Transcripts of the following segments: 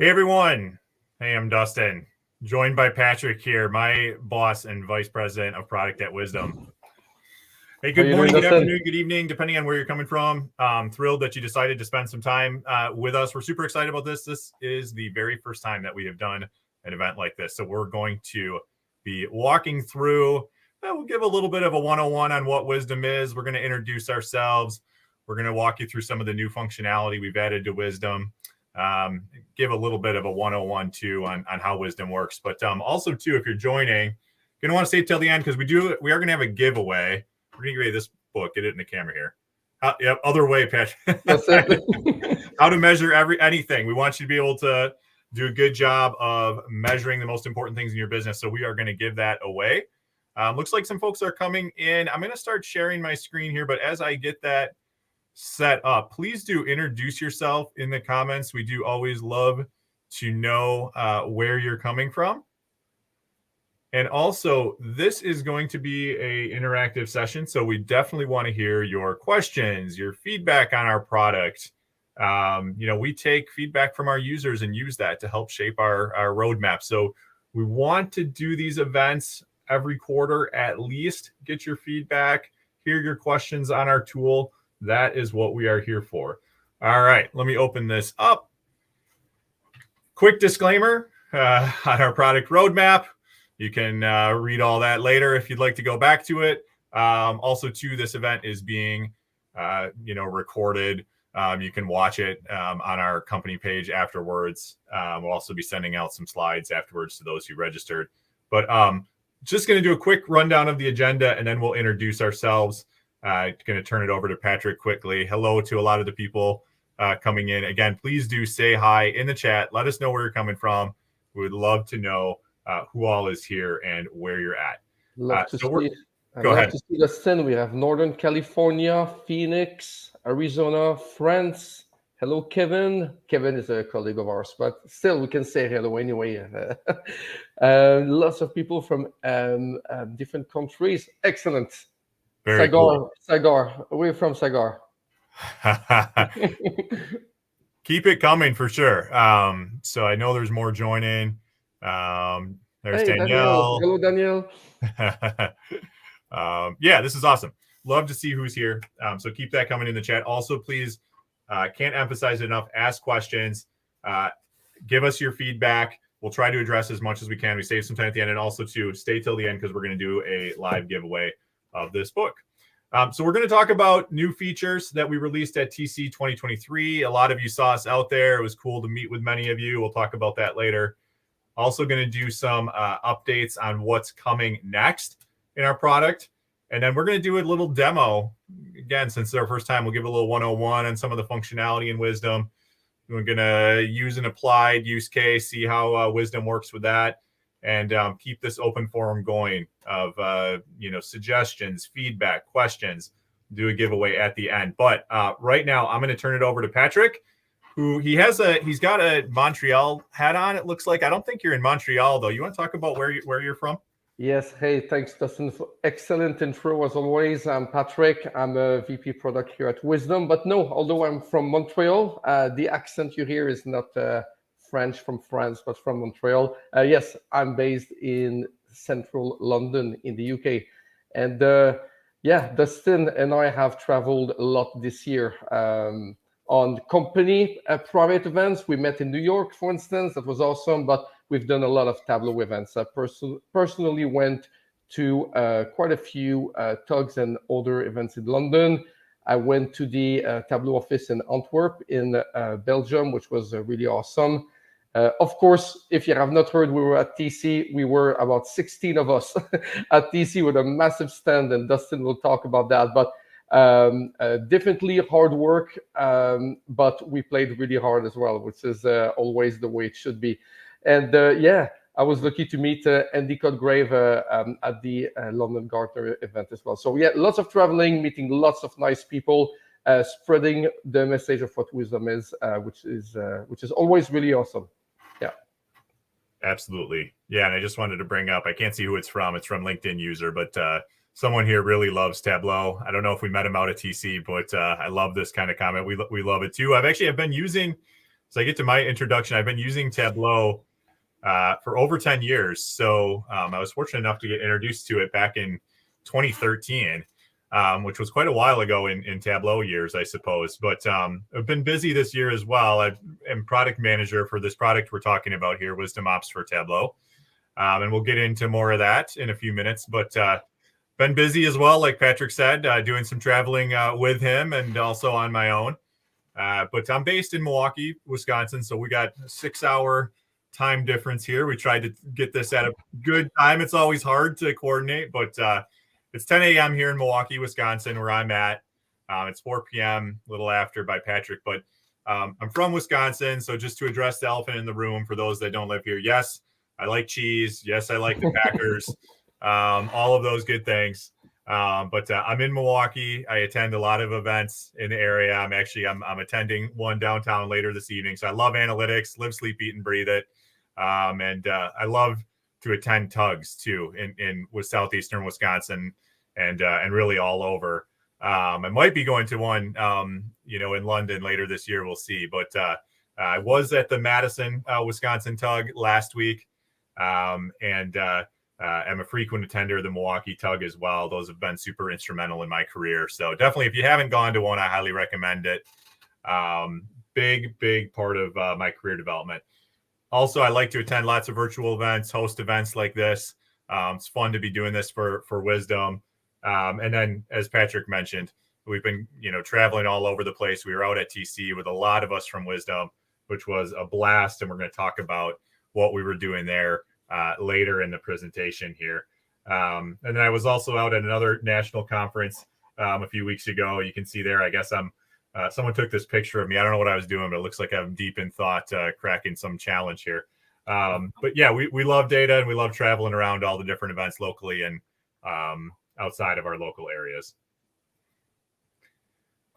Hey everyone. Hey, I'm Dustin, joined by Patrick here, my boss and vice president of product at Wiiisdom. Hey, good morning, good afternoon, good evening, depending on where you're coming from. Thrilled that you decided to spend some time with us. We're super excited about this. This is the very first time that we have done an event like this. So we're going to be walking through, we'll give a little bit of a 101 on what Wiiisdom is. We're going to introduce ourselves. We're going to walk you through some of the new functionality we've added to Wiiisdom. Give a little bit of a 101 too on how Wiiisdom works. But also too, if you're joining, you're going to want to stay till the end because we are going to have a giveaway. We're going to give you this book. Get it in the camera here. Yep, other way, Patrick. That's it. How to measure anything. We want you to be able to do a good job of measuring the most important things in your business. So we are going to give that away. Looks like some folks are coming in. I'm going to start sharing my screen here, but as I get that set up, please do introduce yourself in the comments. We do always love to know where you're coming from. And also, this is going to be an interactive session, so we definitely want to hear your questions, your feedback on our product. We take feedback from our users and use that to help shape our roadmap. So we want to do these events every quarter at least. Get your feedback, hear your questions on our tool. That is what we are here for. All right, let me open this up. Quick disclaimer on our product roadmap. You can read all that later if you'd like to go back to it. Also, too, this event is being, recorded. You can watch it on our company page afterwards. We'll also be sending out some slides afterwards to those who registered. But just going to do a quick rundown of the agenda, and then we'll introduce ourselves. Going to turn it over to Patrick quickly. Hello to a lot of the people coming in. Again, please do say hi in the chat. Let us know where you're coming from. We would love to know who all is here and where you're at. Go ahead. To see the scene. We have Northern California, Phoenix, Arizona, France. Hello, Kevin. Kevin is a colleague of ours, but still we can say hello anyway. Lots of people from different countries. Excellent. Very cool. Sagar. We're from Sagar. Keep it coming for sure. So I know there's more joining. There's Danielle. Hello, Danielle. Yeah, this is awesome. Love to see who's here. So keep that coming in the chat. Also, please, can't emphasize it enough. Ask questions. Give us your feedback. We'll try to address as much as we can. We save some time at the end, and also to stay till the end because we're going to do a live giveaway of this book. So we're going to talk about new features that we released at TC 2023. A lot of you saw us out there. It was cool to meet with many of you. We'll talk about that later. Also going to do some updates on what's coming next in our product. And then we're going to do a little demo. Again, since it's our first time, we'll give a little 101 on some of the functionality in Wiiisdom. We're going to use an applied use case, see how Wiiisdom works with that, and keep this open forum going of suggestions, feedback, questions. Do a giveaway at the end. But right now, I'm going to turn it over to Patrick, who he's got a Montreal hat on. It looks like. I don't think you're in Montreal though. You want to talk about where you're from? Yes. Hey, thanks, Dustin. For excellent intro as always. I'm Patrick. I'm a VP product here at Wiiisdom. But no, although I'm from Montreal, the accent you hear is not French from France, but from Montreal. Yes, I'm based in central London in the UK. And Dustin and I have traveled a lot this year on company private events. We met in New York, for instance. That was awesome. But we've done a lot of Tableau events. I personally went to quite a few tugs and other events in London. I went to the Tableau office in Antwerp in Belgium, which was really awesome. Of course, if you have not heard, we were at TC. We were about 16 of us at TC with a massive stand, and Dustin will talk about that. But definitely hard work, but we played really hard as well, which is always the way it should be. And I was lucky to meet Andy Codgrave at the London Gartner event as well. So yeah, lots of traveling, meeting lots of nice people, spreading the message of what Wiiisdom is, which is always really awesome. Yeah. Absolutely. Yeah, and I just wanted to bring up, I can't see who it's from. It's from LinkedIn user, but someone here really loves Tableau. I don't know if we met him out at TC, but I love this kind of comment. We love it too. I've been using So I get to my introduction. I've been using Tableau for over 10 years. So I was fortunate enough to get introduced to it back in 2013, which was quite a while ago in Tableau years, I suppose. But I've been busy this year as well. I am product manager for this product we're talking about here, Wiiisdom Ops for Tableau. And we'll get into more of that in a few minutes. But been busy as well, like Patrick said, doing some traveling with him and also on my own. But I'm based in Milwaukee, Wisconsin, so we got a 6-hour time difference here. We tried to get this at a good time. It's always hard to coordinate, but it's 10 a.m. here in Milwaukee, Wisconsin, where I'm at. It's 4 p.m., a little after by Patrick, but I'm from Wisconsin, so just to address the elephant in the room for those that don't live here, yes, I like cheese. Yes, I like the Packers. All of those good things. But I'm in Milwaukee. I attend a lot of events in the area. I'm attending one downtown later this evening. So I love analytics, live, sleep, eat, and breathe it. And I love to attend tugs too in southeastern Wisconsin and really all over. I might be going to one, in London later this year. We'll see. But I was at the Madison, Wisconsin tug last week, and I'm a frequent attender of the Milwaukee tug as well. Those have been super instrumental in my career. So definitely, if you haven't gone to one, I highly recommend it. Big part of my career development. Also, I like to attend lots of virtual events, host events like this. It's fun to be doing this for Wiiisdom. And then, as Patrick mentioned, we've been traveling all over the place. We were out at TC with a lot of us from Wiiisdom, which was a blast. And we're going to talk about what we were doing there later in the presentation here. And then I was also out at another national conference a few weeks ago. You can see there, I guess someone took this picture of me. I don't know what I was doing, but it looks like I'm deep in thought, cracking some challenge here. But yeah, we love data and we love traveling around all the different events locally and outside of our local areas.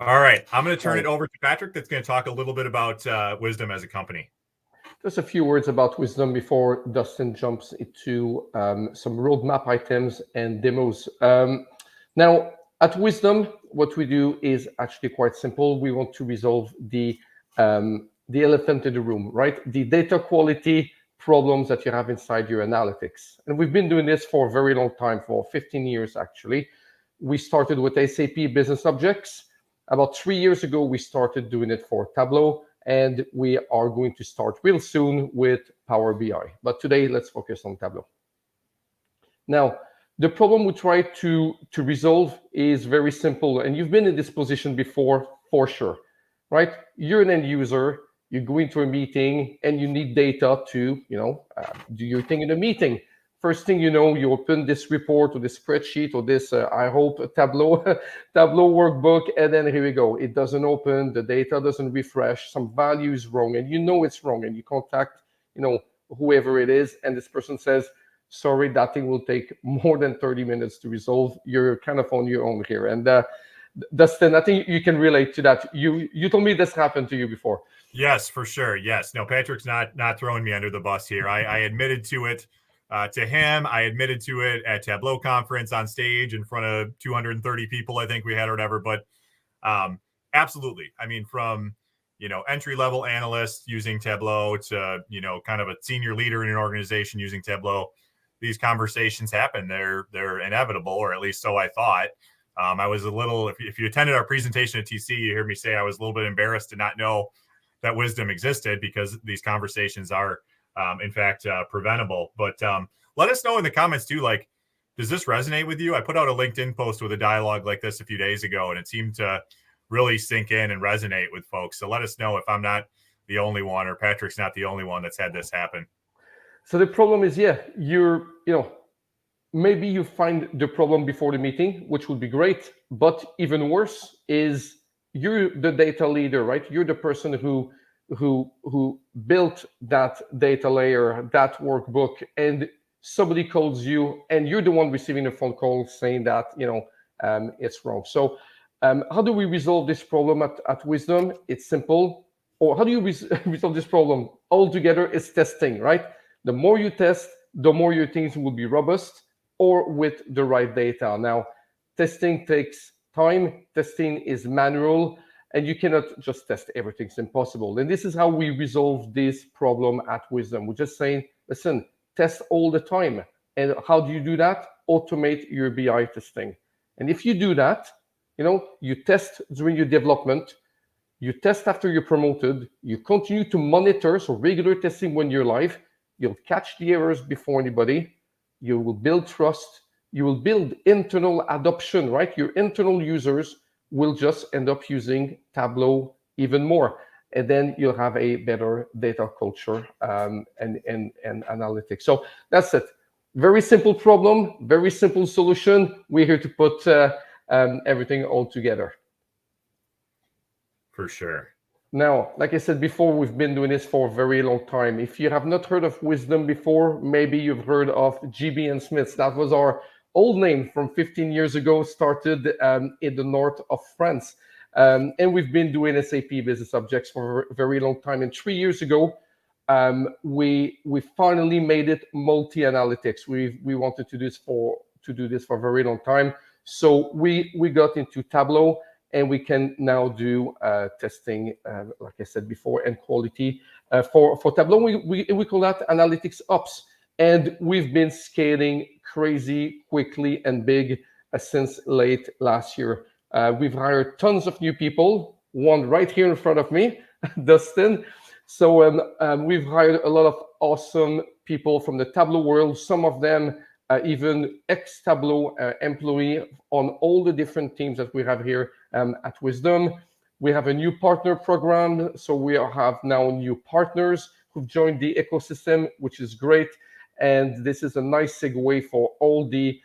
All right, I'm going to turn it over to Patrick. That's going to talk a little bit about Wiiisdom as a company. Just a few words about Wiiisdom before Dustin jumps into some roadmap items and demos. Now, at Wiiisdom, what we do is actually quite simple. We want to resolve the elephant in the room, right? The data quality problems that you have inside your analytics. And we've been doing this for a very long time, for 15 years, actually. We started with SAP Business Objects. About 3 years ago, we started doing it for Tableau. And we are going to start real soon with Power BI. But today, let's focus on Tableau. Now, the problem we try to resolve is very simple. And you've been in this position before, for sure, right? You're an end user. You go into a meeting and you need data to, do your thing in a meeting. First thing you know, you open this report or this spreadsheet or this, I hope, Tableau workbook, and then here we go. It doesn't open, the data doesn't refresh, some value is wrong, and you know it's wrong, and you contact, whoever it is, and this person says, sorry, that thing will take more than 30 minutes to resolve. You're kind of on your own here. And Dustin, I think you can relate to that. You told me this happened to you before. Yes, for sure. Yes. No, Patrick's not throwing me under the bus here. I admitted to it. To him, I admitted to it at Tableau conference on stage in front of 230 people, I think we had or whatever. But absolutely. I mean, from, entry-level analyst using Tableau to, kind of a senior leader in an organization using Tableau, these conversations happen. They're inevitable, or at least so I thought. I was a little, if you attended our presentation at TC, you heard me say I was a little bit embarrassed to not know that Wiiisdom existed because these conversations are in fact, preventable. But let us know in the comments too, like, does this resonate with you? I put out a LinkedIn post with a dialogue like this a few days ago, and it seemed to really sink in and resonate with folks. So let us know if I'm not the only one or Patrick's not the only one that's had this happen. So the problem is, maybe you find the problem before the meeting, which would be great. But even worse is you're the data leader, right? You're the person who built that data layer, that workbook, and somebody calls you and you're the one receiving a phone call saying that, it's wrong. So how do we resolve this problem at Wiiisdom? It's simple. Or how do you resolve this problem? Altogether, it's testing, right? The more you test, the more your things will be robust or with the right data. Now, testing takes time. Testing is manual. and you cannot just test everything. It's impossible. And this is how we resolve this problem at Wiiisdom. We're just saying, listen, test all the time. And how do you do that? Automate your BI testing. And if you do that, you test during your development, you test after you're promoted, you continue to monitor, so regular testing when you're live, you'll catch the errors before anybody, you will build trust, you will build internal adoption, right? Your internal users will just end up using Tableau even more. And then you'll have a better data culture and analytics. So that's it. Very simple problem, very simple solution. We're here to put everything all together. For sure. Now, like I said before, we've been doing this for a very long time. If you have not heard of Wiiisdom before, maybe you've heard of GB and Smiths. That was our old name from 15 years ago, started in the north of France. And we've been doing SAP Business Objects for a very long time. And 3 years ago, we finally made it multi-analytics. We wanted to do this for a very long time. So we got into Tableau, and we can now do testing, like I said before, and quality. For Tableau, we call that Analytics Ops. And we've been scaling crazy, quickly, and big since late last year. We've hired tons of new people, one right here in front of me, Dustin. So we've hired a lot of awesome people from the Tableau world, some of them even ex-Tableau employee on all the different teams that we have here at Wiiisdom. We have a new partner program, so we have now new partners who've joined the ecosystem, which is great. And this is a nice segue for all the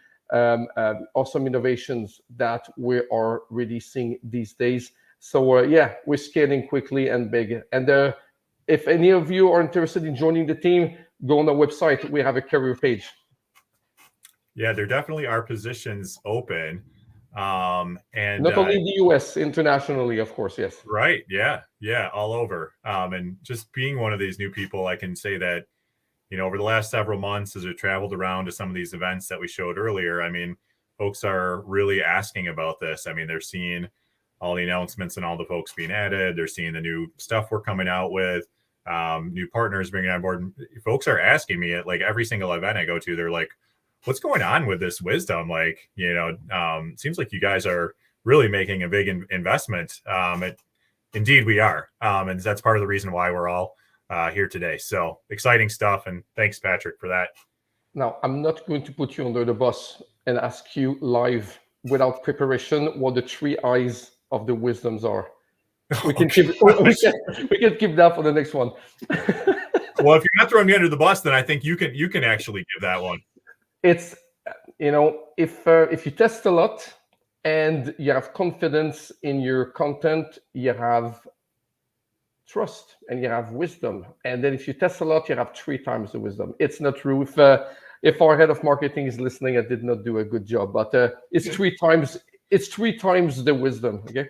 awesome innovations that we are releasing these days. So yeah, we're scaling quickly and big. And if any of you are interested in joining the team, go on the website. We have a career page. Yeah, there definitely are positions open. And not only in the US, internationally, of course, yes. Right. Yeah. Yeah. All over. And just being one of these new people, I can say that, over the last several months, as we traveled around to some of these events that we showed earlier, I mean, folks are really asking about this. I mean, they're seeing all the announcements and all the folks being added. They're seeing the new stuff we're coming out with, new partners bringing on board. Folks are asking me at like every single event I go to, they're like, what's going on with this Wiiisdom? Like, seems like you guys are really making a big investment. Indeed, we are. And that's part of the reason why we're all here today. So exciting stuff. And thanks, Patrick, for that. Now, I'm not going to put you under the bus and ask you live without preparation what the 3 eyes of the Wiiisdoms are. We can keep that for the next one. Well, if you're not throwing me under the bus, then I think you can actually give that one. It's, if you test a lot and you have confidence in your content, you have trust and you have wisdom. And then if you test a lot, you have 3 times the wisdom. It's not true. If our head of marketing is listening, I did not do a good job, but it's 3 times. It's 3 times the wisdom. Okay.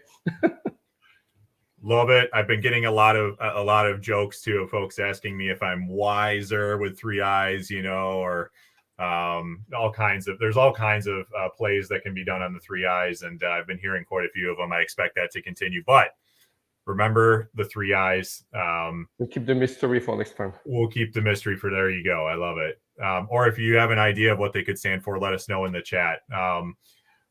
Love it. I've been getting a lot of jokes too of folks asking me if I'm wiser with 3 eyes, or all kinds of plays that can be done on the 3 eyes, and I've been hearing quite a few of them. I expect that to continue, but remember the 3 eyes. We'll keep the mystery for next time. We'll keep the mystery for there you go. I love it. Or if you have an idea of what they could stand for, let us know in the chat.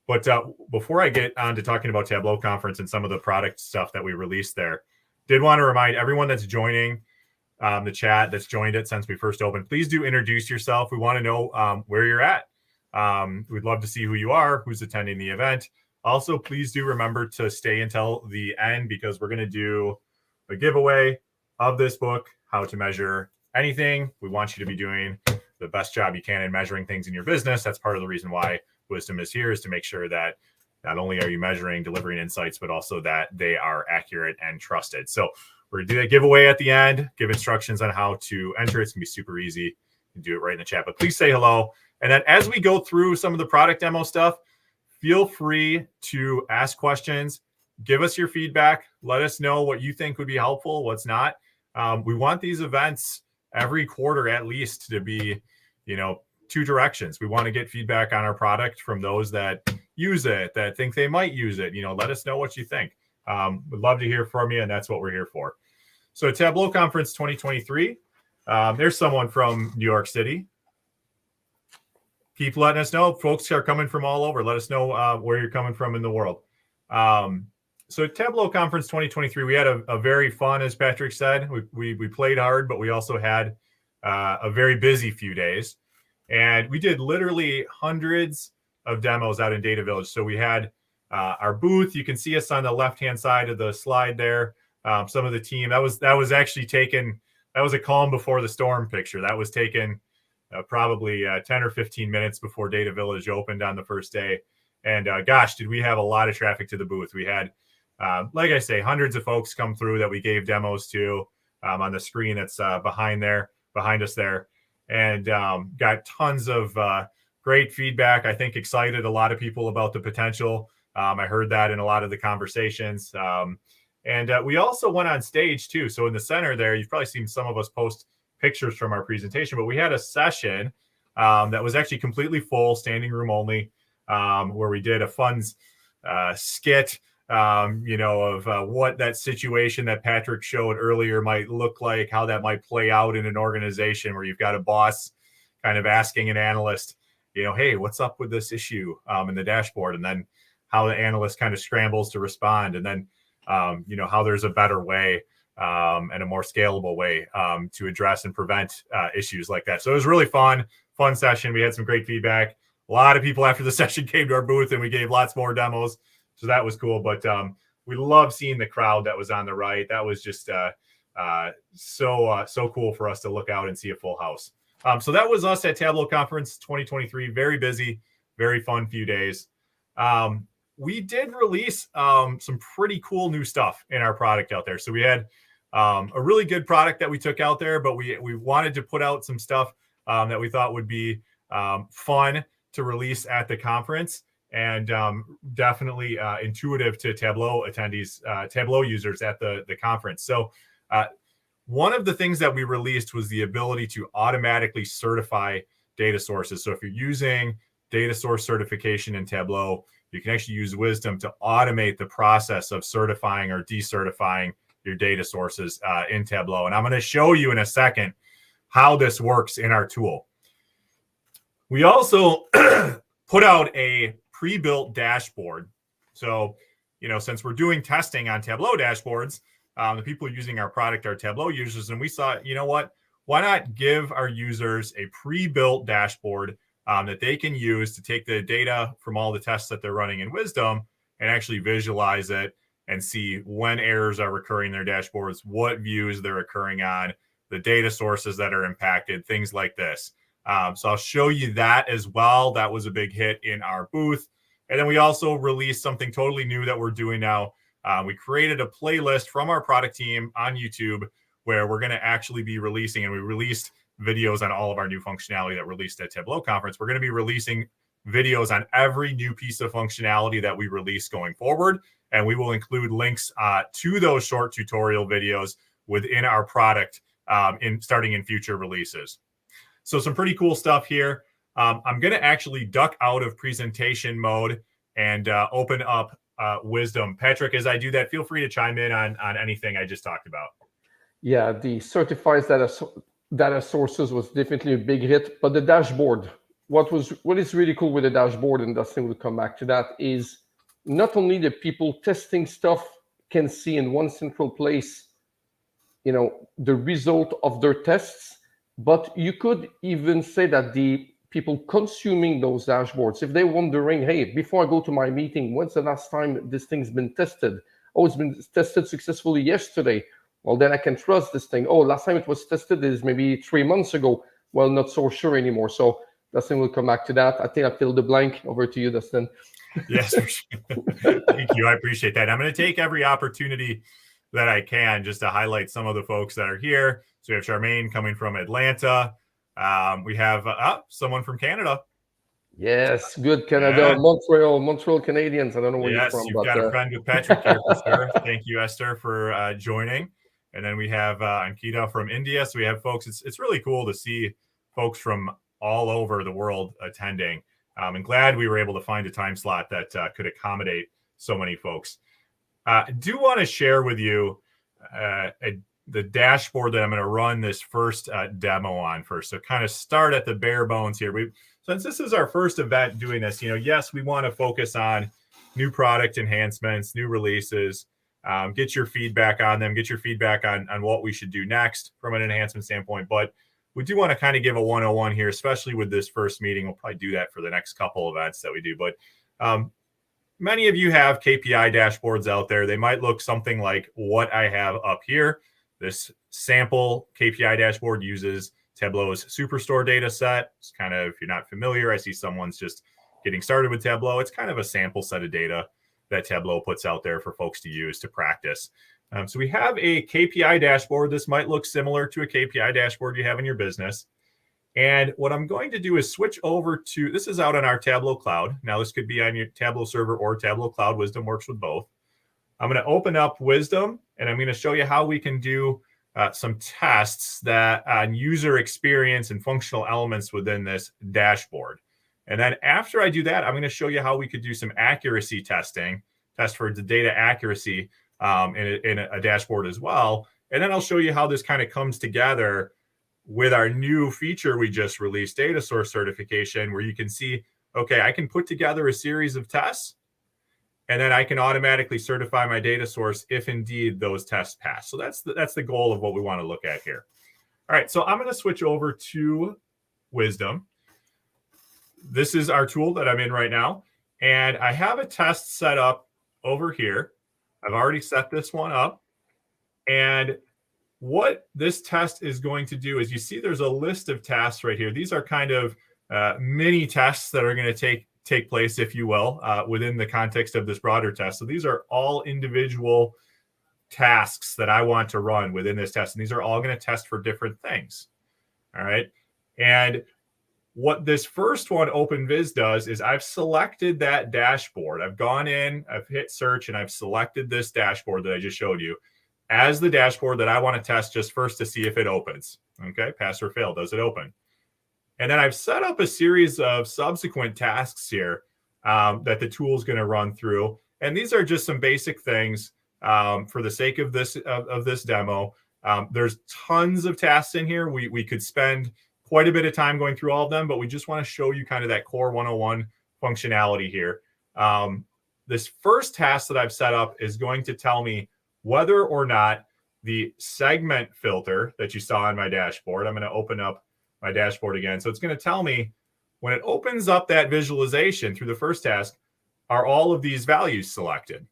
But before I get on to talking about Tableau Conference and some of the product stuff that we released there, did want to remind everyone that's joining the chat, that's joined it since we first opened, please do introduce yourself. We want to know where you're at. We'd love to see who you are, who's attending the event. Also, please do remember to stay until the end because we're going to do a giveaway of this book, How to Measure Anything. We want you to be doing the best job you can in measuring things in your business. That's part of the reason why Wiiisdom is here, is to make sure that not only are you measuring, delivering insights, but also that they are accurate and trusted. So we're going to do that giveaway at the end, give instructions on how to enter. It's going to be super easy. You can do it right in the chat, but please say hello. And then as we go through some of the product demo stuff, feel free to ask questions, give us your feedback, let us know what you think would be helpful, what's not. We want these events every quarter at least to be, 2 directions. We want to get feedback on our product from those that use it, that think they might use it. Let us know what you think. Would love to hear from you, and that's what we're here for. So Tableau Conference 2023, there's someone from New York City. Keep letting us know. Folks are coming from all over. Let us know where you're coming from in the world. So Tableau Conference 2023, we had a very fun, as Patrick said. We played hard, but we also had a very busy few days. And we did literally hundreds of demos out in Data Village. So we had our booth. You can see us on the left-hand side of the slide there. Some of the team. That was actually taken. That was a calm before the storm picture. That was taken probably 10 or 15 minutes before Data Village opened on the first day. And gosh, did we have a lot of traffic to the booth. We had, like I say, hundreds of folks come through that we gave demos to on the screen that's behind us there. And got tons of great feedback. I think excited a lot of people about the potential. I heard that in a lot of the conversations. And we also went on stage too. So in the center there, you've probably seen some of us post pictures from our presentation, but we had a session that was actually completely full, standing room only, where we did a fun skit, of what that situation that Patrick showed earlier might look like, how that might play out in an organization where you've got a boss kind of asking an analyst, hey, what's up with this issue in the dashboard? And then how the analyst kind of scrambles to respond. And then, how there's a better way and a more scalable way to address and prevent issues like that. So it was really fun session. We had some great feedback. A lot of people after the session came to our booth and we gave lots more demos. So that was cool. But we love seeing the crowd that was on the right. That was just so cool for us to look out and see a full house. So that was us at Tableau Conference 2023. Very busy, very fun few days. We did release some pretty cool new stuff in our product out there. So we had a really good product that we took out there, but we wanted to put out some stuff that we thought would be fun to release at the conference, and definitely intuitive to Tableau attendees, Tableau users at the conference. So one of the things that we released was the ability to automatically certify data sources. So if you're using data source certification in Tableau, you can actually use Wiiisdom to automate the process of certifying or decertifying your data sources in Tableau. And I'm going to show you in a second how this works in our tool. We also put out a pre-built dashboard. So, since we're doing testing on Tableau dashboards, the people using our product are Tableau users. And we thought, why not give our users a pre-built dashboard that they can use to take the data from all the tests that they're running in Wiiisdom and actually visualize it and see when errors are recurring in their dashboards, what views they're occurring on, the data sources that are impacted, things like this. So I'll show you that as well. That was a big hit in our booth. And then we also released something totally new that we're doing now. We created a playlist from our product team on YouTube where we're going to actually be releasing, and we released videos on all of our new functionality that released at Tableau Conference. We're going to be releasing videos on every new piece of functionality that we release going forward. And we will include links to those short tutorial videos within our product starting in future releases. So some pretty cool stuff here. I'm going to actually duck out of presentation mode and open up Wiiisdom. Patrick, as I do that, feel free to chime in on anything I just talked about. Yeah, the certified data sources was definitely a big hit, but the dashboard, what is really cool with the dashboard, and Dustin will come back to that, is not only the people testing stuff can see in one central place, the result of their tests, but you could even say that the people consuming those dashboards, if they're wondering, hey, before I go to my meeting, when's the last time this thing's been tested? Oh, it's been tested successfully yesterday. Well, then I can trust this thing. Oh, last time it was tested is maybe 3 months ago. Well, not so sure anymore. So Dustin will come back to that. I think I filled the blank. Over to you, Dustin. Yes, for sure. Thank you. I appreciate that. I'm going to take every opportunity that I can just to highlight some of the folks that are here. So we have Charmaine coming from Atlanta. We have someone from Canada. Yes, good Canada, yeah. Montreal Canadians. I don't know where you're from. You've got a friend with Patrick here for sure. Thank you, Esther, for joining. And then we have Ankita from India. So we have folks. It's really cool to see folks from all over the world attending. I'm glad we were able to find a time slot that could accommodate so many folks. Do want to share with you the dashboard that I'm going to run this first demo on first. So kind of start at the bare bones here. Since this is our first event doing this, yes, we want to focus on new product enhancements, new releases, get your feedback on them, get your feedback on what we should do next from an enhancement standpoint. But we do want to kind of give a 101 here, especially with this first meeting. We'll probably do that for the next couple events that we do. But many of you have KPI dashboards out there. They might look something like what I have up here. This sample KPI dashboard uses Tableau's Superstore data set. It's kind of, if you're not familiar, I see someone's just getting started with Tableau. It's kind of a sample set of data that Tableau puts out there for folks to use to practice. So we have a KPI dashboard. This might look similar to a KPI dashboard you have in your business. And what I'm going to do is switch over to, this is out on our Tableau cloud. Now this could be on your Tableau server or Tableau cloud. Wiiisdom works with both. I'm going to open up Wiiisdom and I'm going to show you how we can do some tests that on user experience and functional elements within this dashboard. And then after I do that, I'm going to show you how we could do some accuracy testing, test for the data accuracy in a dashboard as well. And then I'll show you how this kind of comes together with our new feature we just released, data source certification, where you can see, okay, I can put together a series of tests, and then I can automatically certify my data source if indeed those tests pass. So that's the goal of what we want to look at here. All right, so I'm going to switch over to Wiiisdom. This is our tool that I'm in right now, and I have a test set up over here. I've already set this one up, and what this test is going to do is, you see there's a list of tasks right here. These are kind of mini tests that are going to take place, if you will, within the context of this broader test. So these are all individual tasks that I want to run within this test. And these are all going to test for different things. All right. And what this first one, OpenViz, does is I've selected that dashboard. I've gone in, I've hit search, and I've selected this dashboard that I just showed you as the dashboard that I want to test just first to see if it opens. Okay, pass or fail, does it open? And then I've set up a series of subsequent tasks here that the tool is going to run through. And these are just some basic things for the sake of this demo. There's tons of tasks in here. We could spend quite a bit of time going through all of them, but we just want to show you kind of that core 101 functionality here. This first task that I've set up is going to tell me whether or not the segment filter that you saw on my dashboard, I'm going to open up my dashboard again. So it's going to tell me when it opens up that visualization through the first task, are all of these values selected?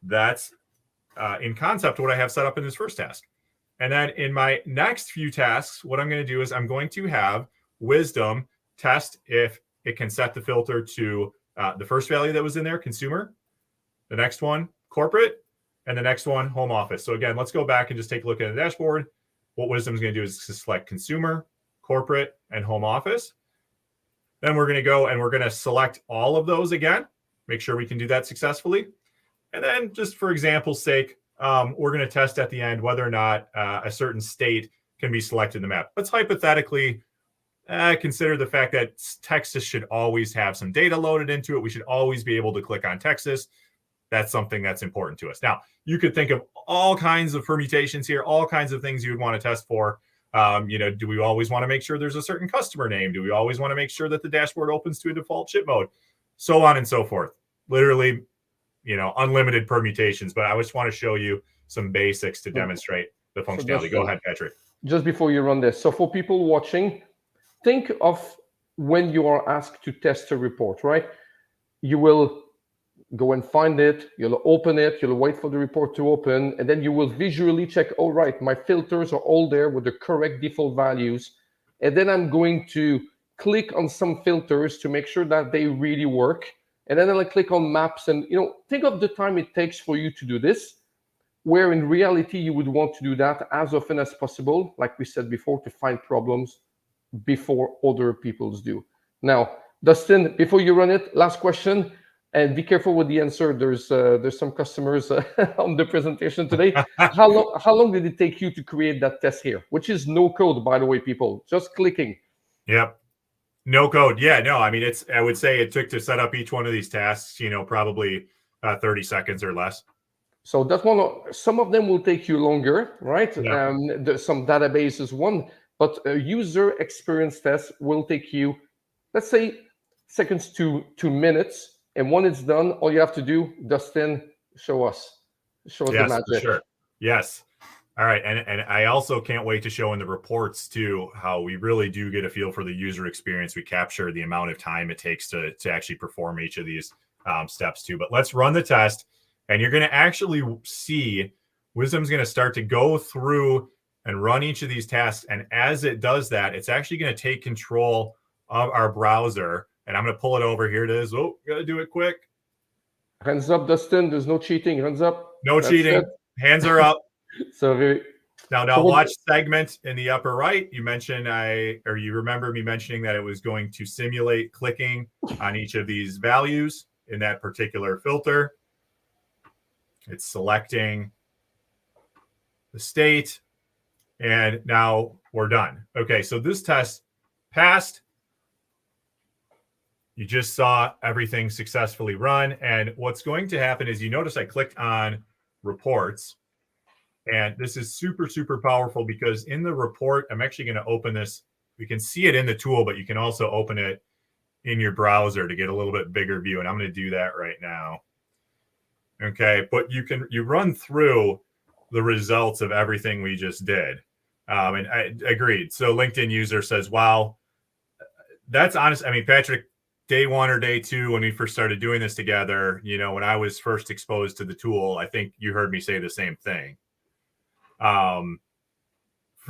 That's in concept what I have set up in this first task. And then in my next few tasks, what I'm going to do is I'm going to have Wiiisdom test if it can set the filter to the first value that was in there, consumer, the next one, corporate, and the next one, home office. So again, let's go back and just take a look at the dashboard. What Wiiisdom is going to do is to select consumer, corporate, and home office. Then we're going to go and we're going to select all of those again, make sure we can do that successfully. And then just for example's sake, we're going to test at the end whether or not a certain state can be selected in the map. Let's hypothetically consider the fact that Texas should always have some data loaded into it. We should always be able to click on Texas. That's something that's important to us. Now, you could think of all kinds of permutations here, all kinds of things you would want to test for. Do we always want to make sure there's a certain customer name? Do we always want to make sure that the dashboard opens to a default ship mode? So on and so forth. Literally, unlimited permutations. But I just want to show you some basics to demonstrate the functionality. Go ahead, Patrick. Just before you run this, so for people watching, think of when you are asked to test a report, right? You will go and find it, you'll open it, you'll wait for the report to open, and then you will visually check, all right, my filters are all there with the correct default values. And then I'm going to click on some filters to make sure that they really work. And then I'll click on maps and, think of the time it takes for you to do this, where in reality, you would want to do that as often as possible, like we said before, to find problems before other people's do. Now, Dustin, before you run it, last question. And be careful with the answer. There's some customers on the presentation today. How long did it take you to create that test here? Which is no code, by the way, people. Just clicking. Yep. No code. Yeah, no. I mean, I would say it took to set up each one of these tasks, probably 30 seconds or less. So that one, some of them will take you longer, right? Yeah. Some databases one, but a user experience test will take you, let's say, seconds to 2 minutes. And when it's done, all you have to do, Dustin, show us the Yes, for magic. sure. Yes. All right. And I also can't wait to show in the reports too how we really do get a feel for the user experience. We capture the amount of time it takes to actually perform each of these steps too. But let's run the test, and you're going to actually see Wiiisdom's going to start to go through and run each of these tasks. And as it does that, it's actually going to take control of our browser. And I'm going to pull it over. Here it is. Oh, got to do it quick. Hands up, Dustin. There's no cheating. Hands up. No That's cheating. it. Hands are up. So Now watch segment in the upper right. You mentioned you remember me mentioning that it was going to simulate clicking on each of these values in that particular filter. It's selecting the state, and now we're done. Okay, so this test passed. You just saw everything successfully run, and what's going to happen is you notice I clicked on reports. And this is super, super powerful because in the report, I'm actually going to open this. We can see it in the tool, but you can also open it in your browser to get a little bit bigger view. And I'm going to do that right now. Okay, but you run through the results of everything we just did. And I agreed. So LinkedIn user says, wow, that's honest. I mean, Patrick, day one or day two, when we first started doing this together, when I was first exposed to the tool, I think you heard me say the same thing.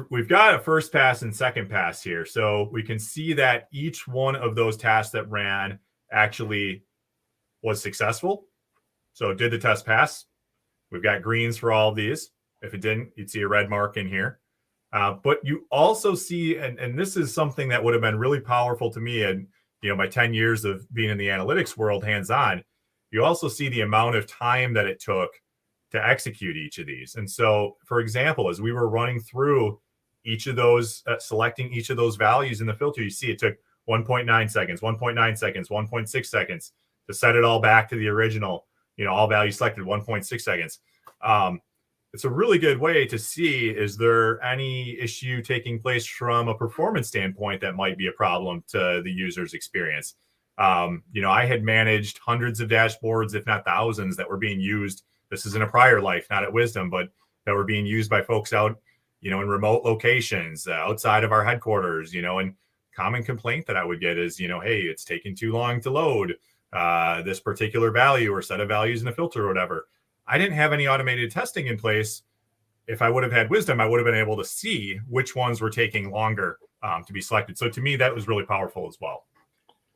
We've got a first pass and second pass here. So we can see that each one of those tasks that ran actually was successful. So did the test pass? We've got greens for all of these. If it didn't, you'd see a red mark in here. But you also see, and this is something that would have been really powerful to me and my 10 years of being in the analytics world hands-on, you also see the amount of time that it took to execute each of these. And so, for example, as we were running through each of those, selecting each of those values in the filter, you see it took 1.9 seconds, 1.9 seconds, 1.6 seconds to set it all back to the original, all values selected, 1.6 seconds. It's a really good way to see, is there any issue taking place from a performance standpoint that might be a problem to the user's experience? I had managed hundreds of dashboards, if not thousands, that were being used. This is in a prior life, not at Wiiisdom, but that were being used by folks out, in remote locations outside of our headquarters, and common complaint that I would get is, hey, it's taking too long to load this particular value or set of values in a filter or whatever. I didn't have any automated testing in place. If I would have had Wiiisdom, I would have been able to see which ones were taking longer to be selected. So to me, that was really powerful as well.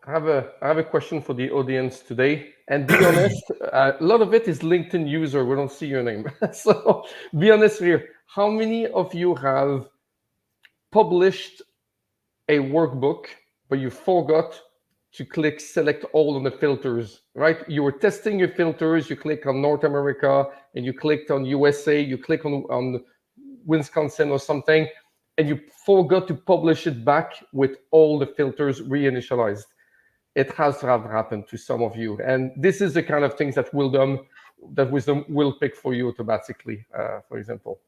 I have a question for the audience today, and be honest, a lot of it is LinkedIn user. We don't see your name, so be honest here. How many of you have published a workbook, but you forgot to click select all on the filters? Right? You were testing your filters. You click on North America, and you clicked on USA. You click on Wisconsin or something, and you forgot to publish it back with all the filters reinitialized. It has to have happened to some of you. And this is the kind of things that Wiiisdom will pick for you automatically, for example.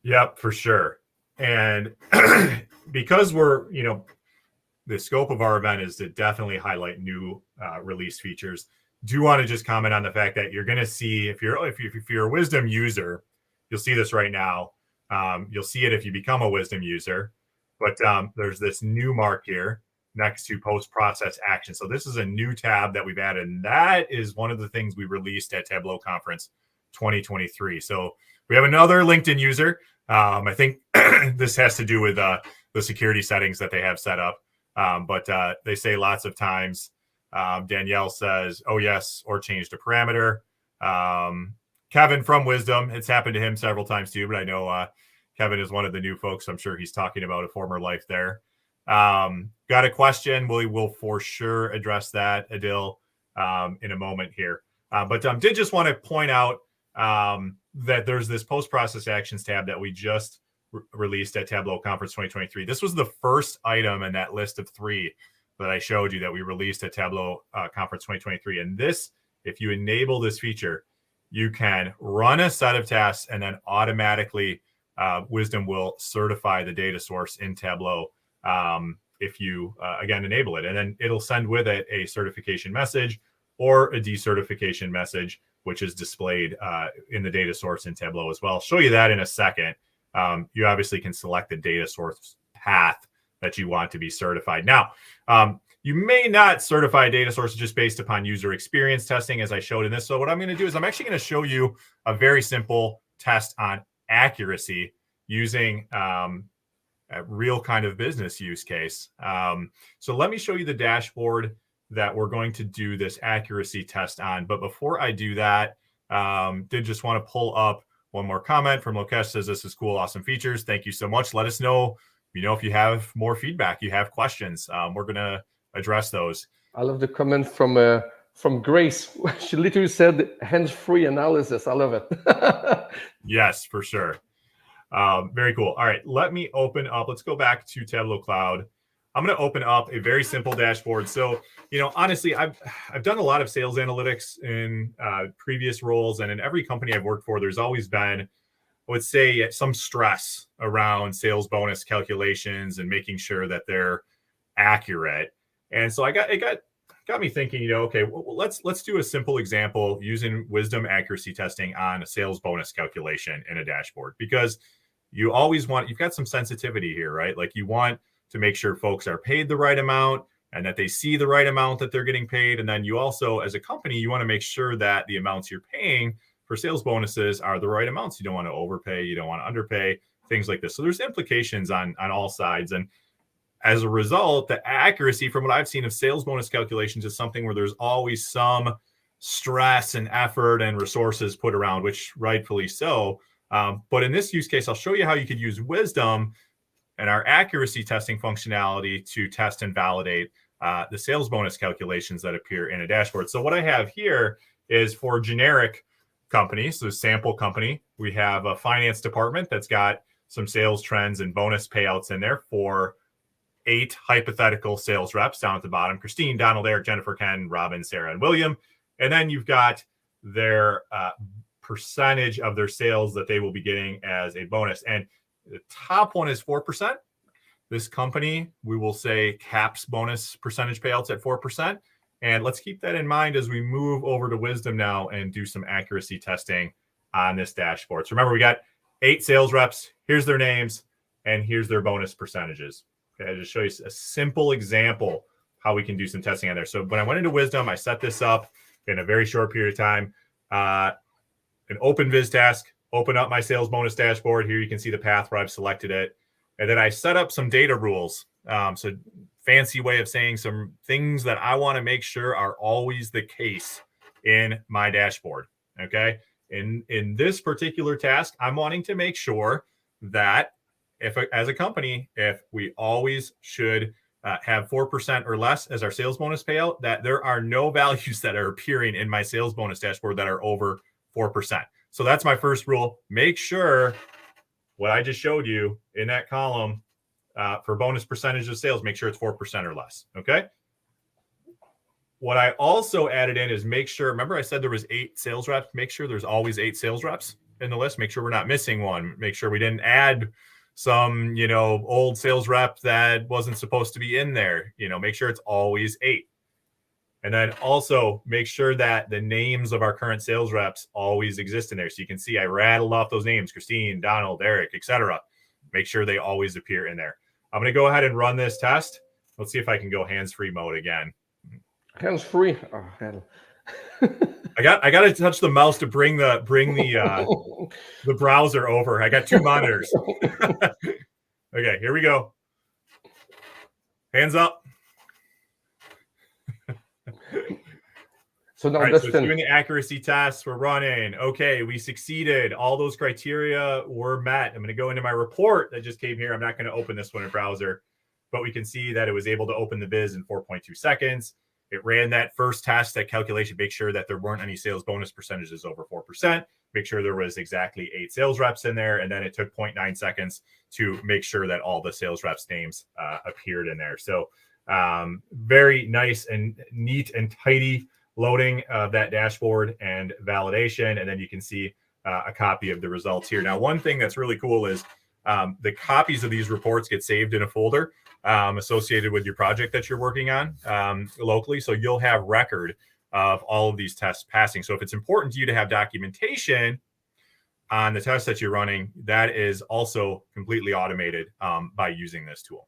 Yep, for sure. And because we're, the scope of our event is to definitely highlight new release features. Do want to just comment on the fact that you're going to see, if you're a Wiiisdom user, you'll see this right now. You'll see it if you become a Wiiisdom user, but there's this new mark here next to post-process action. So this is a new tab that we've added, and that is one of the things we released at Tableau Conference 2023. So we have another LinkedIn user. I think this has to do with the security settings that they have set up. But they say lots of times, Danielle says, oh, yes, or changed a parameter. Kevin from Wiiisdom, it's happened to him several times too, but I know Kevin is one of the new folks. I'm sure he's talking about a former life there. Got a question. We will for sure address that, Adil, in a moment here. But did just want to point out that there's this post-process actions tab that we just released at Tableau Conference 2023. This was the first item in that list of 3 that I showed you that we released at Tableau Conference 2023. And this, if you enable this feature, you can run a set of tests, and then automatically Wiiisdom will certify the data source in Tableau if you, again, enable it. And then it'll send with it a certification message or a decertification message, which is displayed in the data source in Tableau as well. I'll show you that in a second. You obviously can select the data source path that you want to be certified. Now, you may not certify data sources just based upon user experience testing, as I showed in this. So what I'm going to do is I'm actually going to show you a very simple test on accuracy using a real kind of business use case. So let me show you the dashboard that we're going to do this accuracy test on. But before I do that, did just want to pull up one more comment from Lokesh. Says, this is cool, awesome features. Thank you so much. Let us know, if you have more feedback, you have questions. We're going to address those. I love the comment from Grace. She literally said hands-free analysis. I love it. Yes, for sure. Very cool. All right, let me open up. Let's go back to Tableau Cloud. I'm going to open up a very simple dashboard. So, honestly, I've done a lot of sales analytics in previous roles, and in every company I've worked for, there's always been, I would say, some stress around sales bonus calculations and making sure that they're accurate. And so it got me thinking, okay, well, let's do a simple example using Wiiisdom accuracy testing on a sales bonus calculation in a dashboard, because you've got some sensitivity here, right? Like, you want to make sure folks are paid the right amount and that they see the right amount that they're getting paid. And then you also, as a company, you want to make sure that the amounts you're paying for sales bonuses are the right amounts. You don't want to overpay, you don't want to underpay, things like this. So there's implications on all sides. And as a result, the accuracy from what I've seen of sales bonus calculations is something where there's always some stress and effort and resources put around, which rightfully so. But in this use case, I'll show you how you could use Wiiisdom and our accuracy testing functionality to test and validate the sales bonus calculations that appear in a dashboard. So what I have here is for generic companies, so sample company, we have a finance department that's got some sales trends and bonus payouts in there for 8 hypothetical sales reps down at the bottom: Christine, Donald, Eric, Jennifer, Ken, Robin, Sarah, and William. And then you've got their percentage of their sales that they will be getting as a bonus. And the top one is 4%. This company, we will say, caps bonus percentage payouts at 4%. And let's keep that in mind as we move over to Wiiisdom now and do some accuracy testing on this dashboard. So remember, we got 8 sales reps. Here's their names, and here's their bonus percentages. Okay, I'll just show you a simple example how we can do some testing on there. So when I went into Wiiisdom, I set this up in a very short period of time. An open viz task, open up my sales bonus dashboard. Here you can see the path where I've selected it. And then I set up some data rules. So fancy way of saying some things that I want to make sure are always the case in my dashboard. Okay. In this particular task, I'm wanting to make sure that as a company, if we always should have 4% or less as our sales bonus payout, that there are no values that are appearing in my sales bonus dashboard that are over 4%. So that's my first rule. Make sure what I just showed you in that column for bonus percentage of sales, make sure it's 4% or less. Okay. What I also added in is make sure, remember I said there was 8 sales reps, make sure there's always 8 sales reps in the list. Make sure we're not missing one. Make sure we didn't add some, old sales rep that wasn't supposed to be in there. Make sure it's always 8. And then also make sure that the names of our current sales reps always exist in there. So you can see I rattled off those names: Christine, Donald, Eric, etc. Make sure they always appear in there. I'm going to go ahead and run this test. Let's see if I can go hands-free mode again. Hands-free. Oh, hell. I got to touch the mouse to bring the the browser over. I got 2 monitors. Okay, here we go. Hands up. So now, right, so doing the accuracy tests, we're running. Okay, we succeeded. All those criteria were met. I'm going to go into my report that just came here. I'm not going to open this one in browser, but we can see that it was able to open the viz in 4.2 seconds. It ran that first test, that calculation, make sure that there weren't any sales bonus percentages over 4%, make sure there was exactly 8 sales reps in there. And then it took 0.9 seconds to make sure that all the sales reps' names appeared in there. So very nice and neat and tidy loading of that dashboard and validation, and then you can see a copy of the results here. Now, one thing that's really cool is the copies of these reports get saved in a folder associated with your project that you're working on locally. So you'll have record of all of these tests passing. So if it's important to you to have documentation on the tests that you're running, that is also completely automated by using this tool.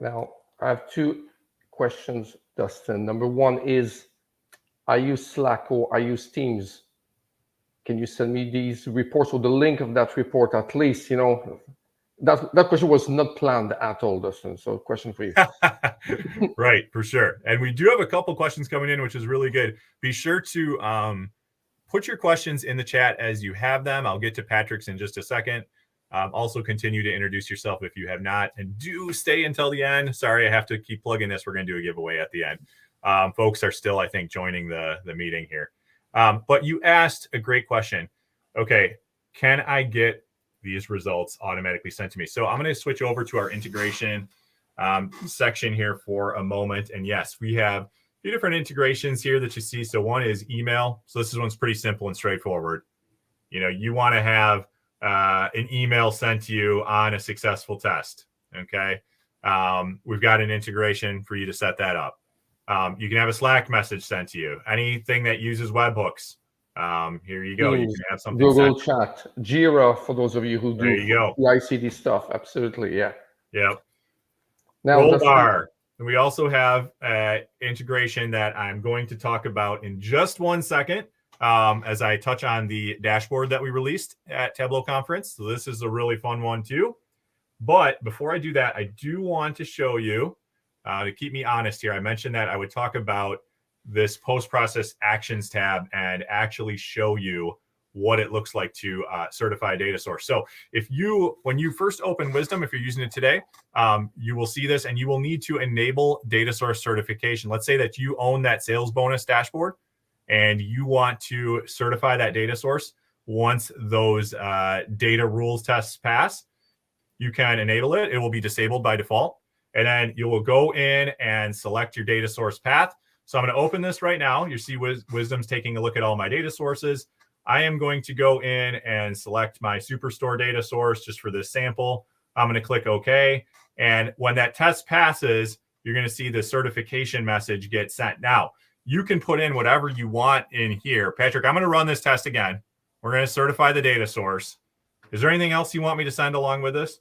Now, I have two questions, Dustin. Number one is, I use Slack or I use Teams. Can you send me these reports or the link of that report at least? You know, that question was not planned at all, Dustin. So question for you. Right, for sure. And we do have a couple questions coming in, which is really good. Be sure to put your questions in the chat as you have them. I'll get to Patrick's in just a second. Also continue to introduce yourself if you have not, and do stay until the end. Sorry, I have to keep plugging this. We're going to do a giveaway at the end. Folks are still, I think, joining the meeting here. But you asked a great question. Okay, can I get these results automatically sent to me? So I'm going to switch over to our integration section here for a moment. And yes, we have a few different integrations here that you see. So one is email. So this one's pretty simple and straightforward. You know, you want to have an email sent to you on a successful test. Okay. We've got an integration for you to set that up. You can have a Slack message sent to you. Anything that uses webhooks. Here you go. You can have something Google Chat, Jira for those of you who do the ICD stuff. Absolutely, yeah. Yep. Now, Rollbar. And we also have integration that I'm going to talk about in just 1 second as I touch on the dashboard that we released at Tableau conference. So this is a really fun one too. But before I do that, I do want to show you, to keep me honest here, I mentioned that I would talk about this post-process actions tab and actually show you what it looks like to certify a data source. So when you first open Wiiisdom, if you're using it today, you will see this and you will need to enable data source certification. Let's say that you own that sales bonus dashboard and you want to certify that data source. Once those data rules tests pass, you can enable it. It will be disabled by default. And then you will go in and select your data source path. So I'm going to open this right now. You see Wiiisdom's taking a look at all my data sources. I am going to go in and select my Superstore data source just for this sample. I'm going to click OK. And when that test passes, you're going to see the certification message get sent. Now, you can put in whatever you want in here. Patrick, I'm going to run this test again. We're going to certify the data source. Is there anything else you want me to send along with this?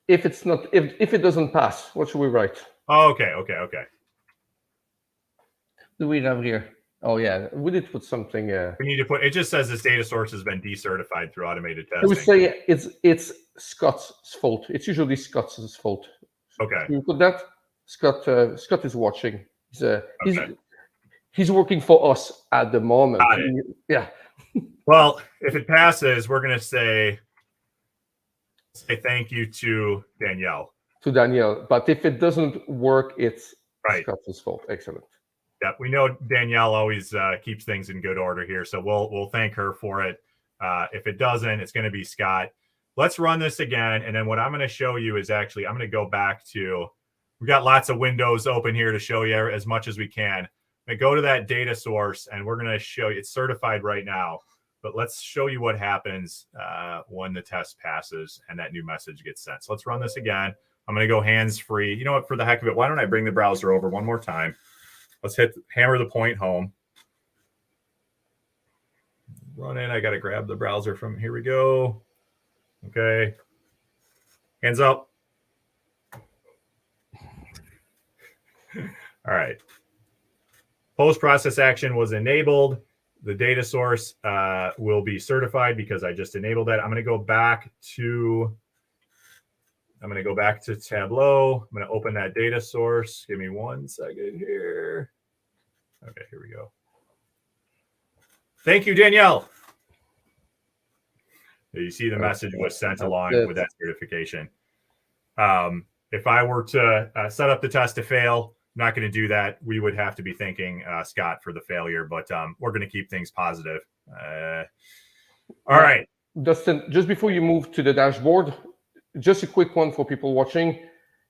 If it doesn't pass, what should we write? Oh, okay. Do we have here? Oh yeah, we did put something. We need to put. It just says this data source has been decertified through automated testing. I would say it's Scott's fault. It's usually Scott's fault. Okay. You put that. Scott is watching. He's working for us at the moment. Got it. Yeah. Well, if it passes, we're going to say thank you to Danielle. To Danielle, but if it doesn't work, it's right. Scott's fault. Excellent. Yeah, we know Danielle always keeps things in good order here, so we'll thank her for it. If it doesn't, it's going to be Scott. Let's run this again, and then what I'm going to show you is actually I'm going to go back to. We've got lots of windows open here to show you as much as we can. I'm going to go to that data source, and we're going to show you it's certified right now. But let's show you what happens when the test passes and that new message gets sent. So let's run this again. I'm going to go hands-free. You know what? For the heck of it, why don't I bring the browser over one more time? Let's hammer the point home. Run in. I got to grab the browser from. Here we go. Okay. Hands up. All right. Post-process action was enabled. The data source will be certified because I just enabled that. I'm going to go back to Tableau. I'm going to open that data source. Give me 1 second here. Okay, here we go. Thank you, Danielle. You see the message was sent along with that certification. If I were to set up the test to fail, I'm not going to do that. We would have to be thanking Scott for the failure, but we're going to keep things positive. All right. Dustin, just before you move to the dashboard, just a quick one for people watching.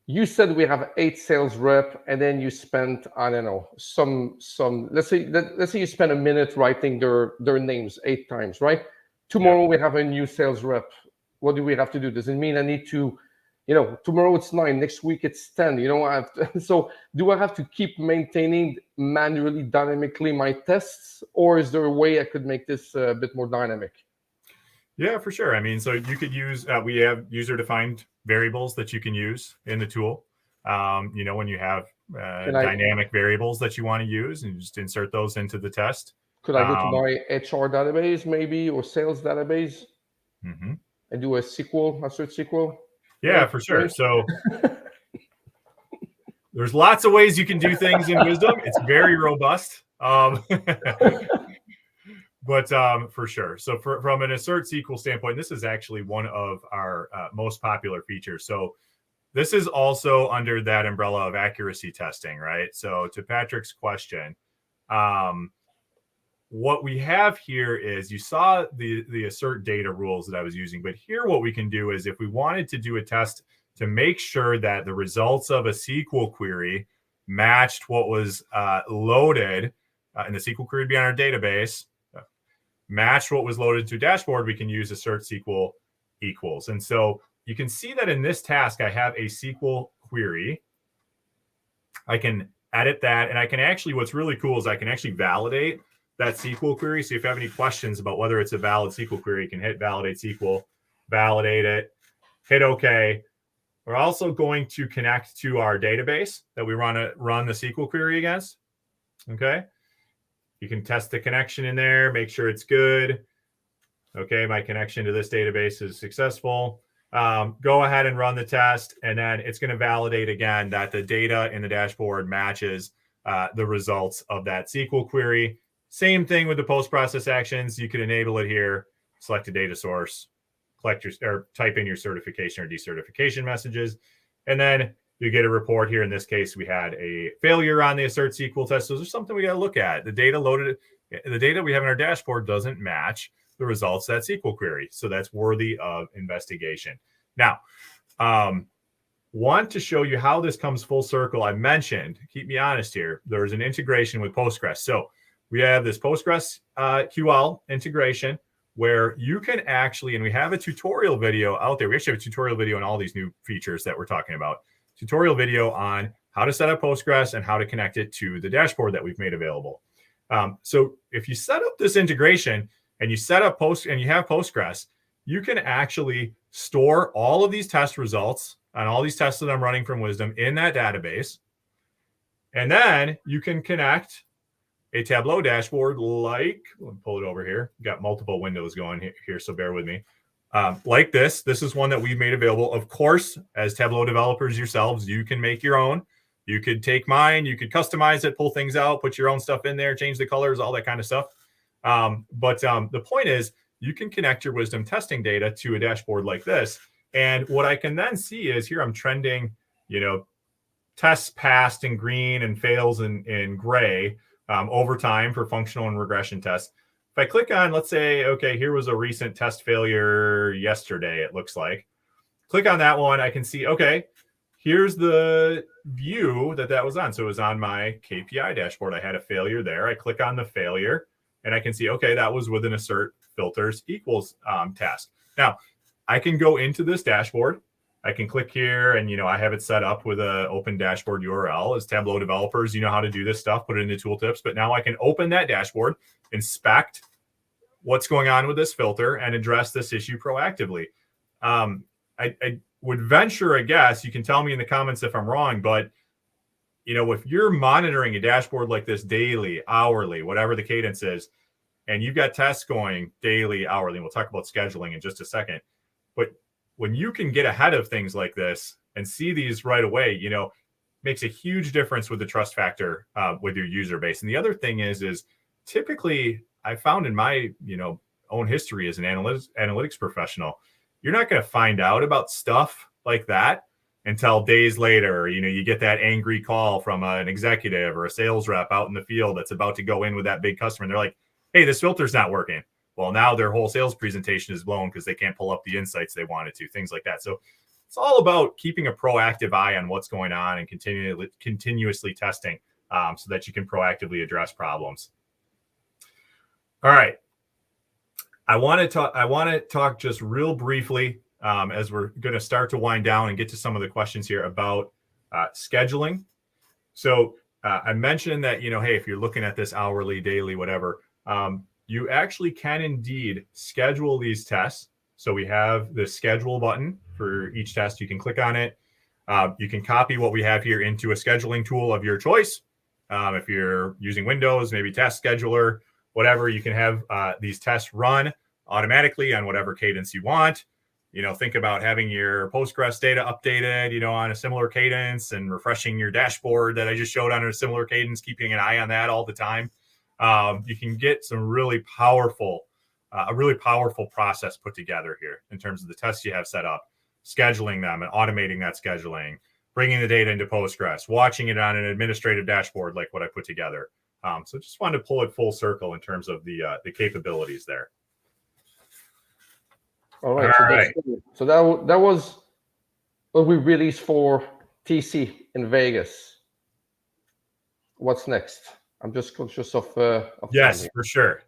You said we have 8 sales rep, and then you spent, I don't know, some. Let's say you spend a minute writing their names 8 times, right? Tomorrow we have a new sales rep. What do we have to do? Does it mean I need to, tomorrow it's 9, next week it's 10. I have to, so do I have to keep maintaining manually, dynamically my tests, or is there a way I could make this a bit more dynamic? Yeah, for sure. I mean, so you could use, we have user-defined variables that you can use in the tool. When you have dynamic variables that you want to use, and just insert those into the test. Could I go to my HR database maybe, or sales database, and do a SQL, assert SQL? Yeah, for sure. So there's lots of ways you can do things in Wiiisdom. It's very robust. But for sure. So from an assert SQL standpoint, this is actually one of our most popular features. So this is also under that umbrella of accuracy testing, right? So to Patrick's question, what we have here is, you saw the assert data rules that I was using, but here what we can do is, if we wanted to do a test to make sure that the results of a SQL query matched what was loaded, and the SQL query would be on our database, match what was loaded to a dashboard, we can use assert SQL equals. And so you can see that in this task, I have a SQL query. I can edit that, and I can actually, what's really cool is I can actually validate that SQL query. So if you have any questions about whether it's a valid SQL query, you can hit validate SQL, validate it, hit OK. We're also going to connect to our database that we run the SQL query against. Okay. You can test the connection in there, make sure it's good. Okay, my connection to this database is successful. Go ahead and run the test, and then it's going to validate again that the data in the dashboard matches the results of that SQL query. Same thing with the post-process actions. You can enable it here, select a data source, type in your certification or decertification messages, and then you get a report here. In this case, we had a failure on the assert SQL test. So there's something we got to look at. The data we have in our dashboard doesn't match the results of that SQL query. So that's worthy of investigation. Now, want to show you how this comes full circle. I mentioned, keep me honest here, there's an integration with Postgres. So we have this Postgres QL integration where you can actually, and we have a tutorial video out there. We actually have a tutorial video on all these new features that we're talking about. Tutorial video on how to set up Postgres and how to connect it to the dashboard that we've made available. So if you set up this integration and you set up and you have Postgres, you can actually store all of these test results on all these tests that I'm running from Wiiisdom in that database. And then you can connect a Tableau dashboard let me pull it over here. Got multiple windows going here, so bear with me. Like this. This is one that we've made available. Of course, as Tableau developers yourselves, you can make your own. You could take mine, you could customize it, pull things out, put your own stuff in there, change the colors, all that kind of stuff. But the point is, you can connect your Wiiisdom testing data to a dashboard like this. And what I can then see is here I'm trending, tests passed in green and fails in gray over time for functional and regression tests. If I click on, let's say, okay, here was a recent test failure yesterday, it looks like. Click on that one, I can see, okay, here's the view that was on. So it was on my KPI dashboard. I had a failure there. I click on the failure, and I can see, okay, that was with an assert filters equals task. Now, I can go into this dashboard. I can click here, and I have it set up with an open dashboard URL. As Tableau developers, you know how to do this stuff, put it into tooltips. But now I can open that dashboard, inspect what's going on with this filter, and address this issue proactively. I would venture a guess, you can tell me in the comments if I'm wrong, but if you're monitoring a dashboard like this daily, hourly, whatever the cadence is, and you've got tests going daily, hourly, and we'll talk about scheduling in just a second, but when you can get ahead of things like this and see these right away, makes a huge difference with the trust factor with your user base. And the other thing is typically I found in my, own history as an analytics professional, you're not going to find out about stuff like that until days later. You get that angry call from an executive or a sales rep out in the field that's about to go in with that big customer. And they're like, hey, this filter's not working. Well, now their whole sales presentation is blown because they can't pull up the insights they wanted to, things like that. So It's all about keeping a proactive eye on what's going on and continuously testing so that you can proactively address problems. All right. I want to talk just real briefly as we're going to start to wind down and get to some of the questions here about scheduling. So I mentioned that, hey, if you're looking at this hourly, daily, whatever, you actually can indeed schedule these tests. So we have the schedule button for each test. You can click on it. You can copy what we have here into a scheduling tool of your choice. If you're using Windows, maybe Task Scheduler, whatever, you can have these tests run automatically on whatever cadence you want. Think about having your Postgres data updated, on a similar cadence and refreshing your dashboard that I just showed on a similar cadence, keeping an eye on that all the time. You can get some a really powerful process put together here in terms of the tests you have set up, scheduling them and automating that scheduling, bringing the data into Postgres, watching it on an administrative dashboard like what I put together. So just wanted to pull it full circle in terms of the capabilities there. All right. So that was what we released for TC in Vegas. What's next? I'm just conscious of yes, for sure.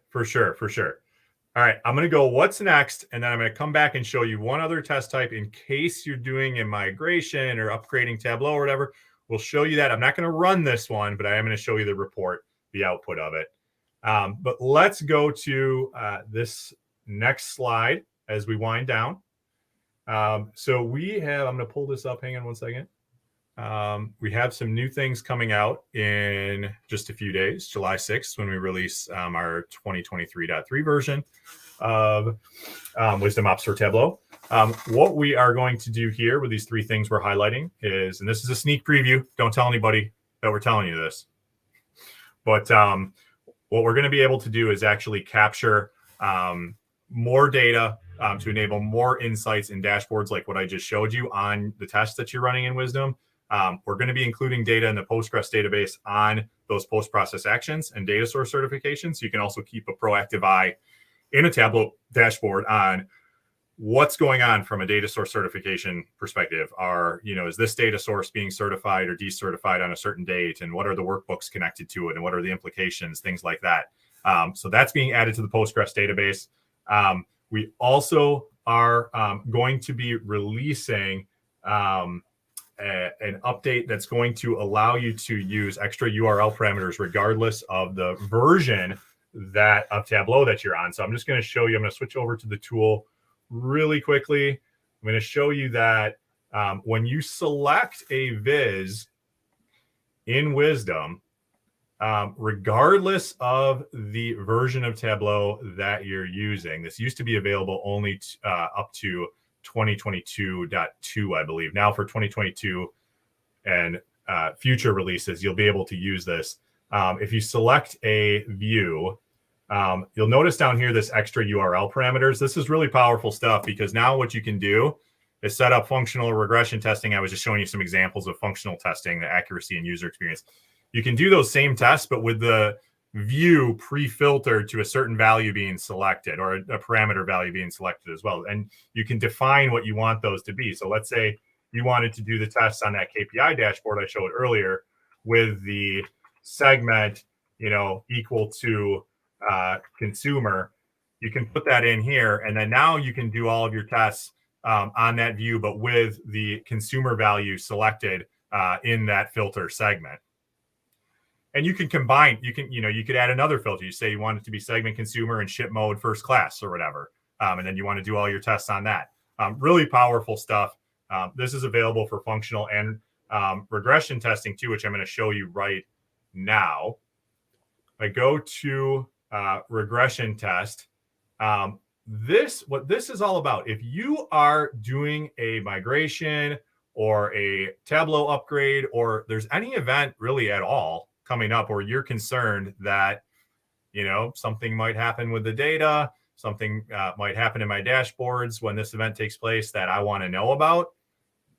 All right, I'm going to go what's next, and then I'm going to come back and show you one other test type in case you're doing a migration or upgrading Tableau or whatever. We'll show you that. I'm not going to run this one, but I am going to show you the report, the output of it. But let's go to this next slide as we wind down. So we have, I'm going to pull this up. Hang on one second. We have some new things coming out in just a few days, July 6th, when we release our 2023.3 version of Wiiisdom Ops for Tableau. What we are going to do here with these three things we're highlighting is, and this is a sneak preview, don't tell anybody that we're telling you this, but what we're going to be able to do is actually capture more data to enable more insights and dashboards like what I just showed you on the tests that you're running in Wiiisdom. We're going to be including data in the Postgres database on those post-process actions and data source certifications. So you can also keep a proactive eye in a Tableau dashboard on what's going on from a data source certification perspective. Is this data source being certified or decertified on a certain date? And what are the workbooks connected to it? And what are the implications? Things like that. So that's being added to the Postgres database. We also are going to be releasing an update that's going to allow you to use extra URL parameters regardless of the version of Tableau that you're on. So I'm just going to show you, I'm going to switch over to the tool really quickly. I'm going to show you that when you select a viz in Wiiisdom, regardless of the version of Tableau that you're using, this used to be available only up to 2022.2, I believe. Now for 2022 and future releases, you'll be able to use this. If you select a view, you'll notice down here this extra URL parameters. This is really powerful stuff because now what you can do is set up functional regression testing. I was just showing you some examples of functional testing, the accuracy and user experience. You can do those same tests, but with the view pre-filtered to a certain value being selected or a parameter value being selected as well. And you can define what you want those to be. So let's say you wanted to do the tests on that KPI dashboard I showed earlier with the segment, equal to consumer. You can put that in here, and then now you can do all of your tests on that view, but with the consumer value selected in that filter segment. And you can combine, you could add another filter. You say you want it to be segment consumer and ship mode first class or whatever. And then you want to do all your tests on that. Really powerful stuff. This is available for functional and regression testing too, which I'm going to show you right now. I go to regression test. What this is all about, if you are doing a migration or a Tableau upgrade, or there's any event really at all coming up, or you're concerned that, something might happen with the data, something might happen in my dashboards when this event takes place that I want to know about,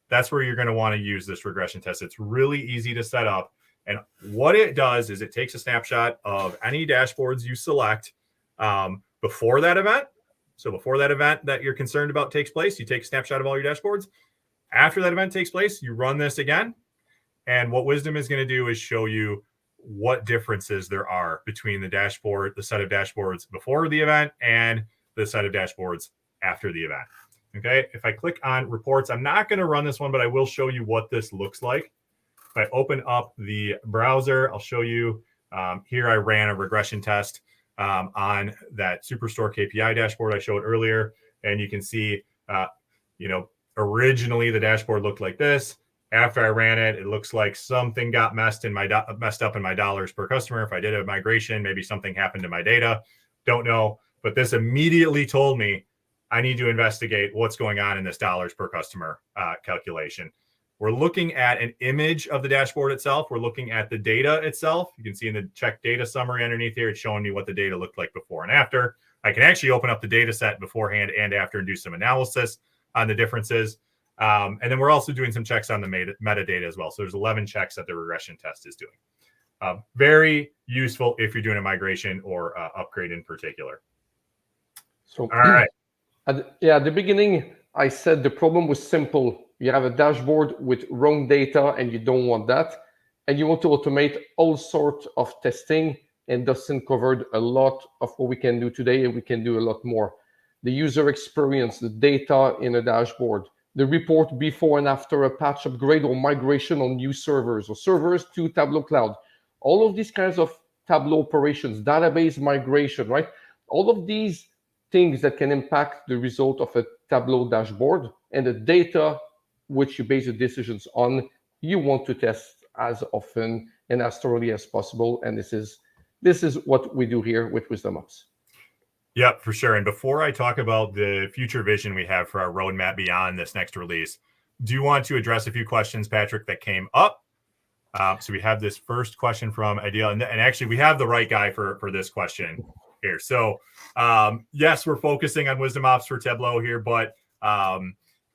that's where you're going to want to use this regression test. It's really easy to set up. And what it does is it takes a snapshot of any dashboards you select before that event. So before that event that you're concerned about takes place, you take a snapshot of all your dashboards. After that event takes place, you run this again. And what Wiiisdom is going to do is show you what differences there are between the dashboard, the set of dashboards before the event and the set of dashboards after the event. Okay, if I click on reports, I'm not going to run this one, but I will show you what this looks like. If I open up the browser, I'll show you here. I ran a regression test on that Superstore KPI dashboard I showed earlier. And you can see, originally the dashboard looked like this. After I ran it, it looks like something got messed up in my dollars per customer. If I did a migration, maybe something happened to my data. Don't know. But this immediately told me I need to investigate what's going on in this dollars per customer calculation. We're looking at an image of the dashboard itself. We're looking at the data itself. You can see in the check data summary underneath here, it's showing me what the data looked like before and after. I can actually open up the data set beforehand and after and do some analysis on the differences. And then we're also doing some checks on the metadata as well. So there's 11 checks that the regression test is doing. Very useful if you're doing a migration or upgrade in particular. So, all right. At the beginning, I said the problem was simple. You have a dashboard with wrong data and you don't want that. And you want to automate all sorts of testing, and Dustin covered a lot of what we can do today, and we can do a lot more. The user experience, the data in a dashboard, the report before and after a patch upgrade or migration on new servers or servers to Tableau Cloud. All of these kinds of Tableau operations, database migration, right? All of these things that can impact the result of a Tableau dashboard and the data which you base your decisions on, you want to test as often and as thoroughly as possible. And this is what we do here with Wiiisdom Ops. Yep, for sure. And before I talk about the future vision we have for our roadmap beyond this next release, do you want to address a few questions, Patrick, that came up? So we have this first question from Adil, and actually we have the right guy for this question here. So yes, we're focusing on Wiiisdom Ops for Tableau here, but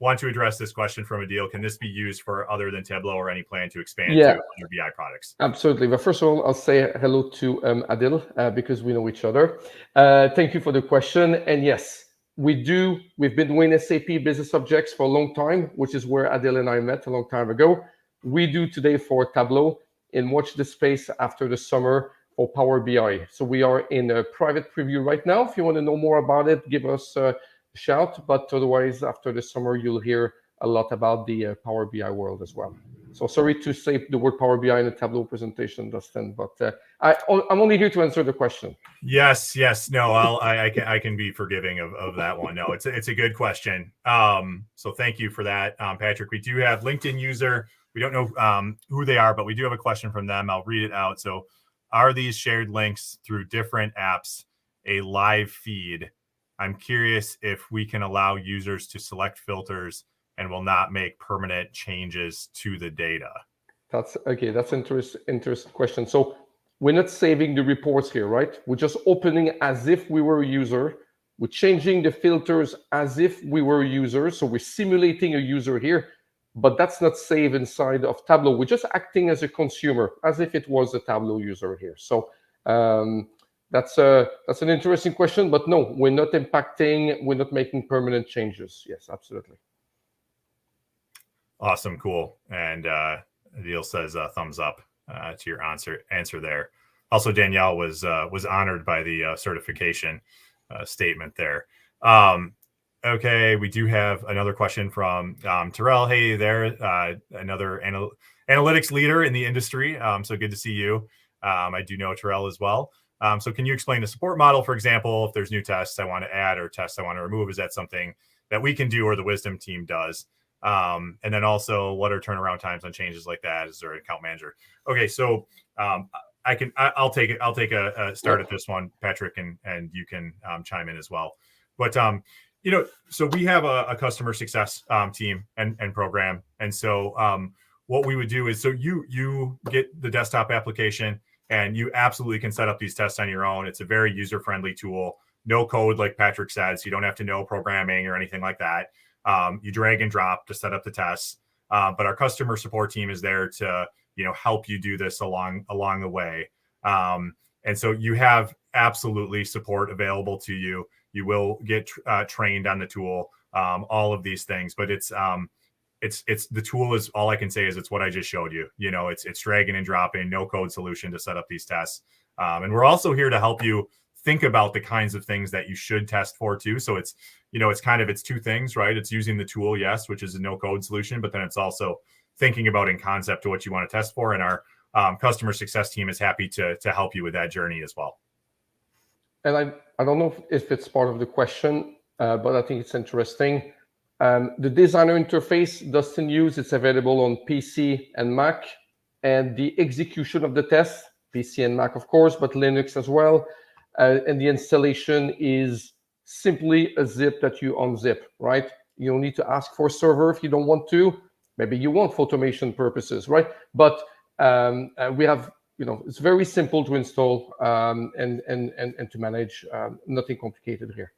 want to address this question from Adil. Can this be used for other than Tableau or any plan to expand to other BI products? Absolutely. But first of all, I'll say hello to Adil because we know each other. Thank you for the question. And yes, we've been doing SAP Business Objects for a long time, which is where Adil and I met a long time ago. We do today for Tableau, and watch the space after the summer for Power BI. So we are in a private preview right now. If you want to know more about it, give us a shout. But otherwise, after the summer, you'll hear a lot about the Power BI world as well. So sorry to say the word Power BI in a Tableau presentation, Dustin, but I'm only here to answer the question. Yes. No, I can be forgiving of that one. No, it's a good question. So thank you for that, Patrick. We do have LinkedIn user. We don't know who they are, but we do have a question from them. I'll read it out. So, are these shared links through different apps a live feed? I'm curious if we can allow users to select filters and will not make permanent changes to the data. That's okay. That's an interesting question. So we're not saving the reports here, right? We're just opening as if we were a user. We're changing the filters as if we were a user. So we're simulating a user here, but that's not saved inside of Tableau. We're just acting as a consumer, as if it was a Tableau user here. So that's an interesting question, but no, we're not impacting, we're not making permanent changes. Yes, absolutely. Awesome, cool. And Adil says thumbs up to your answer there. Also, Danielle was honored by the certification statement there. Okay, we do have another question from Terrell. Hey there, another analytics leader in the industry. So good to see you. I do know Terrell as well. So can you explain the support model, for example, if there's new tests I want to add or tests I want to remove? Is that something that we can do or the Wiiisdom team does? And then also, what are turnaround times on changes like that? Is there an account manager? Okay, so I'll take a start at this one, Patrick, and you can chime in as well. But so we have a customer success team and program, and so what we would do is, so you get the desktop application, and you absolutely can set up these tests on your own. It's a very user-friendly tool, no code, like Patrick said, so you don't have to know programming or anything like that. You drag and drop to set up the tests, but our customer support team is there to help you do this along the way. And so you have absolutely support available to you. You will get trained on the tool, all of these things, but it's it's the tool is all I can say is it's what I just showed you. It's dragging and dropping, no code solution to set up these tests. And we're also here to help you think about the kinds of things that you should test for too. So it's it's two things, right? It's using the tool, yes, which is a no code solution, but then it's also thinking about in concept to what you want to test for. And our customer success team is happy to help you with that journey as well. And I don't know if it's part of the question, but I think it's interesting. The designer interface Dustin used, it's available on PC and Mac, and the execution of the test, PC and Mac, of course, but Linux as well. And the installation is simply a zip that you unzip, right? You don't need to ask for a server if you don't want to. Maybe you want for automation purposes, right? But we have, it's very simple to install and to manage. Nothing complicated here.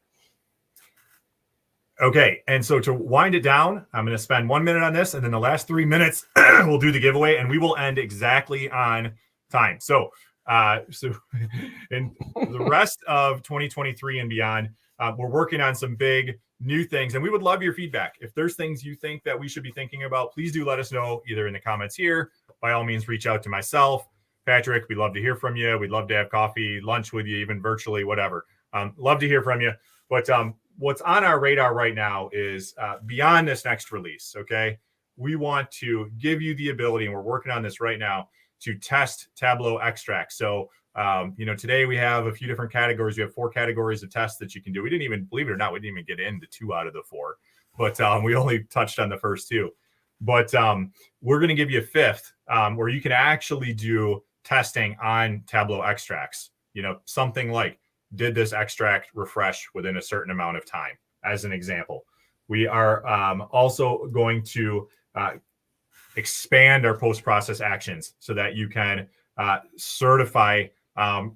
Okay, and so to wind it down, I'm going to spend 1 minute on this, and then the last 3 minutes we'll do the giveaway, and we will end exactly on time. So in the rest of 2023 and beyond, we're working on some big new things, and we would love your feedback. If there's things you think that we should be thinking about, please do let us know either in the comments here. By all means, reach out to myself, Patrick. We'd love to hear from you. We'd love to have coffee, lunch with you, even virtually, whatever. Love to hear from you. But what's on our radar right now is beyond this next release, okay? We want to give you the ability, and we're working on this right now, to test Tableau extracts. So, today we have a few different categories. We have 4 categories of tests that you can do. We didn't even, believe it or not, we didn't even get into 2 out of the 4, but we only touched on the first 2. But we're going to give you a 5th where you can actually do testing on Tableau extracts. Something like, did this extract refresh within a certain amount of time, as an example. We are also going to expand our post-process actions so that you can certify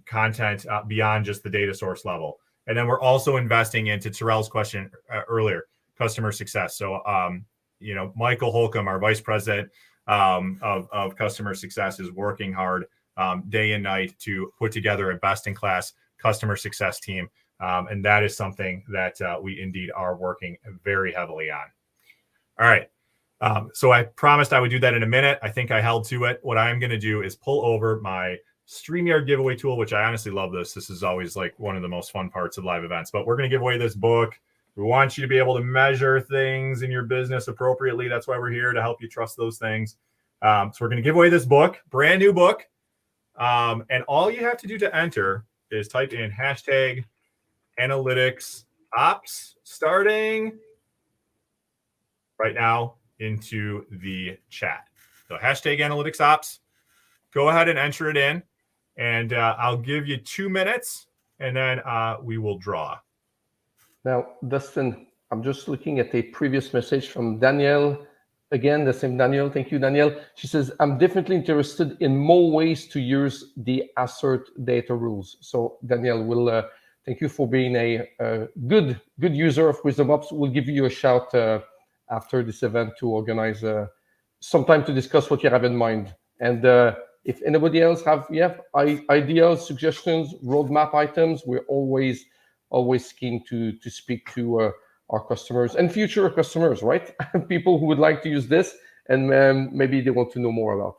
content beyond just the data source level. And then we're also investing into Terrell's question earlier, customer success. So, Michael Holcomb, our vice president of customer success, is working hard day and night to put together a best-in-class customer success team. And that is something that we indeed are working very heavily on. All right. So I promised I would do that in a minute. I think I held to it. What I'm going to do is pull over my StreamYard giveaway tool, which I honestly love this. This is always like one of the most fun parts of live events, but we're going to give away this book. We want you to be able to measure things in your business appropriately. That's why we're here, to help you trust those things. So we're going to give away this book, brand new book. And all you have to do to enter is type in hashtag analytics ops starting right now into the chat. So hashtag analytics ops, go ahead and enter it in, and I'll give you 2 minutes, and then we will draw. Now, Dustin, I'm just looking at a previous message from Danielle. Again, the same Danielle. Thank you, Danielle. She says, I'm definitely interested in more ways to use the assert data rules. So Danielle, will thank you for being a good user of Wiiisdom Ops. We'll give you a shout after this event to organize some time to discuss what you have in mind. And if anybody else have ideas, suggestions, roadmap items, we're always keen to speak to our customers and future customers, right? People who would like to use this and maybe they want to know more about.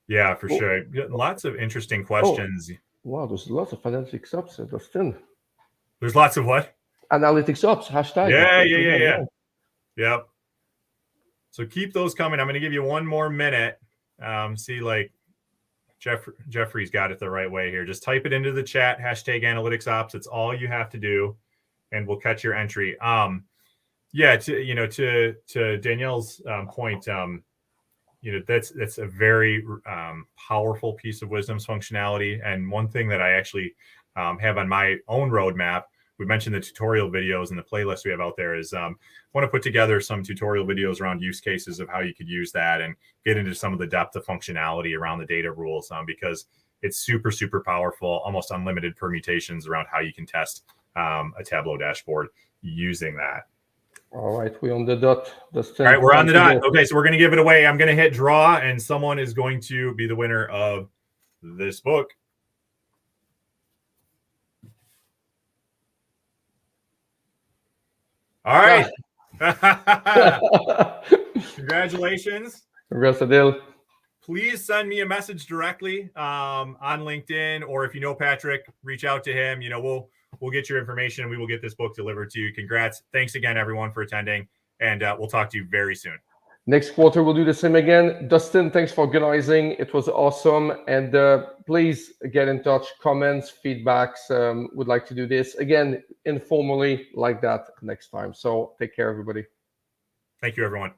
Yeah, for sure. Lots of interesting questions. Wow, there's lots of analytics ops, Dustin. There's lots of what? Analytics ops, hashtag. Yeah. Yep. So keep those coming. I'm going to give you 1 more minute. See, like Jeffrey's got it the right way here. Just type it into the chat, hashtag analytics ops. It's all you have to do, and we'll catch your entry. To Danielle's point, that's a very powerful piece of Wiiisdom's functionality. And one thing that I actually have on my own roadmap, we mentioned the tutorial videos and the playlist we have out there, is I want to put together some tutorial videos around use cases of how you could use that and get into some of the depth of functionality around the data rules, because it's super, super powerful, almost unlimited permutations around how you can test a Tableau dashboard using that. All right, we're on the dot. All right, we're on the dot. Okay, so we're going to give it away. I'm going to hit draw, and someone is going to be the winner of this book. All right, Congratulations. Congrats, Adil. Please send me a message directly on LinkedIn, or if you know Patrick, reach out to him. We'll get your information and we will get this book delivered to you. Congrats. Thanks again, everyone, for attending. And we'll talk to you very soon. Next quarter, we'll do the same again. Dustin, thanks for organizing. It was awesome. And please get in touch, comments, feedbacks. Would like to do this again, informally like that next time. So take care, everybody. Thank you, everyone.